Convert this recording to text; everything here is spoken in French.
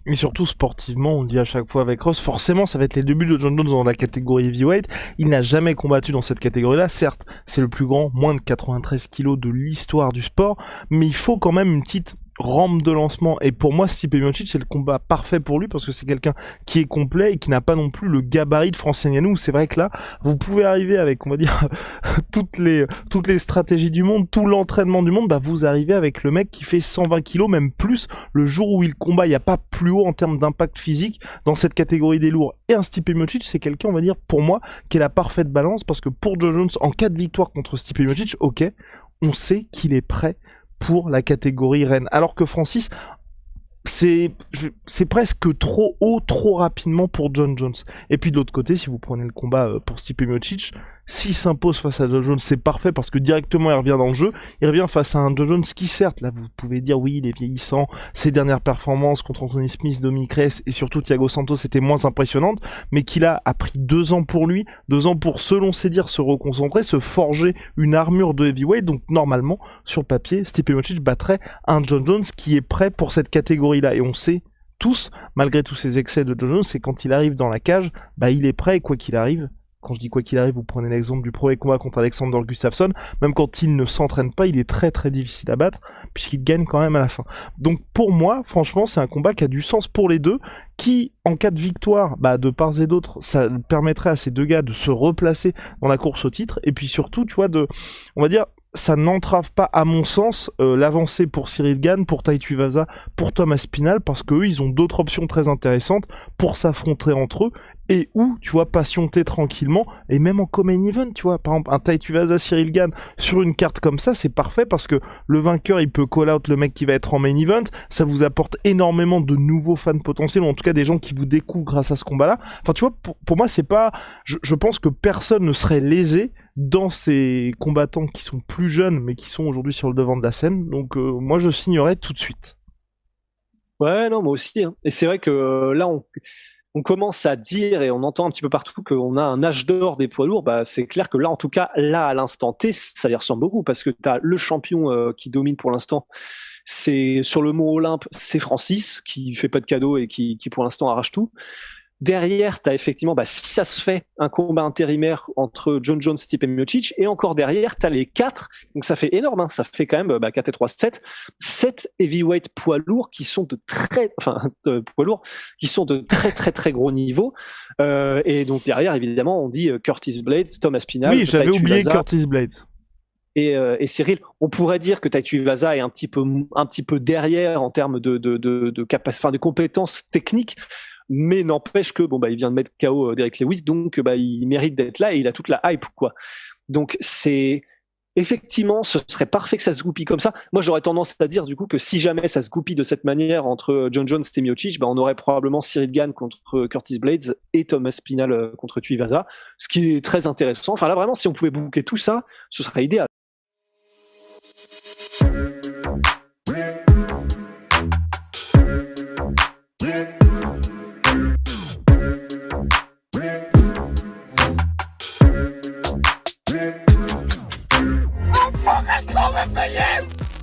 Et surtout sportivement, on le dit à chaque fois avec Ross, forcément ça va être les débuts de John Jones dans la catégorie heavyweight. Il n'a jamais combattu dans cette catégorie-là. Certes, c'est le plus grand, moins de 93 kilos de l'histoire du sport, mais il faut quand même une petite rampe de lancement. Et pour moi, Stipe Miocic, c'est le combat parfait pour lui parce que c'est quelqu'un qui est complet et qui n'a pas non plus le gabarit de Francis Ngannou. C'est vrai que là, vous pouvez arriver avec, on va dire, toutes les stratégies du monde, tout l'entraînement du monde, bah vous arrivez avec le mec qui fait 120 kilos, même plus. Le jour où il combat, il n'y a pas plus haut en termes d'impact physique dans cette catégorie des lourds. Et un Stipe Miocic, c'est quelqu'un, on va dire, pour moi, qui est la parfaite balance parce que pour John Jones, en cas de victoire contre Stipe Miocic, ok, on sait qu'il est prêt pour la catégorie reine. Alors que Francis, c'est presque trop haut, trop rapidement pour John Jones. Et puis de l'autre côté, si vous prenez le combat pour Stipe Miocic, s'il s'impose face à John Jones, c'est parfait parce que directement il revient dans le jeu. Il revient face à un John Jones qui, certes, là vous pouvez dire oui, il est vieillissant. Ses dernières performances contre Anthony Smith, Dominic Reyes et surtout Thiago Santos étaient moins impressionnantes, mais qu'il a pris 2 ans pour lui, 2 ans pour, selon ses dires, se reconcentrer, se forger une armure de heavyweight. Donc normalement, sur papier, Stipe Miocic battrait un John Jones qui est prêt pour cette catégorie-là. Et on sait tous, malgré tous ces excès de John Jones, c'est quand il arrive dans la cage, bah il est prêt, quoi qu'il arrive. Quand je dis quoi qu'il arrive, vous prenez l'exemple du premier combat contre Alexander Gustafsson, même quand il ne s'entraîne pas, il est très très difficile à battre, puisqu'il gagne quand même à la fin. Donc pour moi, franchement, c'est un combat qui a du sens pour les deux, qui, en cas de victoire, bah, de part et d'autre, ça permettrait à ces deux gars de se replacer dans la course au titre, et puis surtout, tu vois, on va dire, ça n'entrave pas, à mon sens, l'avancée pour Cyril Gane, pour Tai Tuivasa, pour Thomas Spinal, parce qu'eux, ils ont d'autres options très intéressantes pour s'affronter entre eux, et où, tu vois, patienter tranquillement, et même en co-main event, tu vois, par exemple, un Tai Tuivasa Cyril Gane sur une carte comme ça, c'est parfait, parce que le vainqueur, il peut call out le mec qui va être en main event, ça vous apporte énormément de nouveaux fans potentiels, ou en tout cas des gens qui vous découvrent grâce à ce combat-là. Enfin, tu vois, pour moi, c'est pas... Je pense que personne ne serait lésé dans ces combattants qui sont plus jeunes, mais qui sont aujourd'hui sur le devant de la scène, donc moi, je signerais tout de suite. Ouais, non, moi aussi, hein. Et c'est vrai que là, on commence à dire et on entend un petit peu partout qu'on a un âge d'or des poids lourds. Bah, c'est clair que là, en tout cas, là, à l'instant T, ça y ressemble beaucoup parce que tu as le champion qui domine pour l'instant. C'est sur le mont Olympe, c'est Francis qui fait pas de cadeaux et qui pour l'instant arrache tout. Derrière, tu as effectivement, bah, si ça se fait, un combat intérimaire entre John Jones, Stipe Miocic, et encore derrière, tu as les 4, donc ça fait énorme, hein, ça fait quand même 4 et 3, 7 heavyweight poids lourds qui sont poids lourds, qui sont de très très très gros niveau. Et donc derrière, évidemment, on dit Curtis Blades, Thomas Spinal, Oui, j'avais Tai oublié Tuivasa Curtis Blade. et Cyril. On pourrait dire que Tai Tuivasa est un petit peu derrière en termes de compétences techniques, mais n'empêche que bon bah il vient de mettre KO Derek Lewis, donc bah il mérite d'être là et il a toute la hype quoi. Donc c'est effectivement, ce serait parfait que ça se goupille comme ça. Moi j'aurais tendance à dire du coup que si jamais ça se goupille de cette manière entre John Jones et Miocic, bah on aurait probablement Cyril Gane contre Curtis Blades et Thomas Spinal contre Tuivasa, ce qui est très intéressant. Enfin là vraiment si on pouvait booker tout ça, ce serait idéal.